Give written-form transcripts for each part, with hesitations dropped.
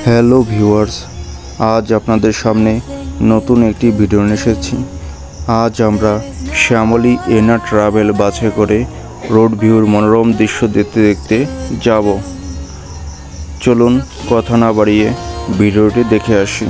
Hello viewers, আজ আপনাদের সামনে নতুন একটি ভিডিও নিয়ে এসেছি। আজ আমরা শ্যামলী এনার ট্রাভেল বাসে করে রোড ভিউর মনোরম দৃশ্য দেখতে দেখতে যাব। চলুন কথা না বাড়িয়ে ভিডিওটি দেখে আসি।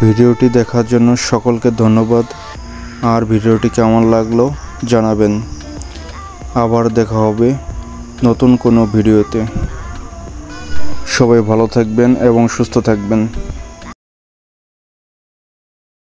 ভিডিওটি দেখার জন্য সকলকে ধন্যবাদ। আর ভিডিওটি কেমন লাগলো জানাবেন। আবার দেখা হবে নতুন কোনো ভিডিওতে। সবাই ভালো থাকবেন এবং সুস্থ থাকবেন।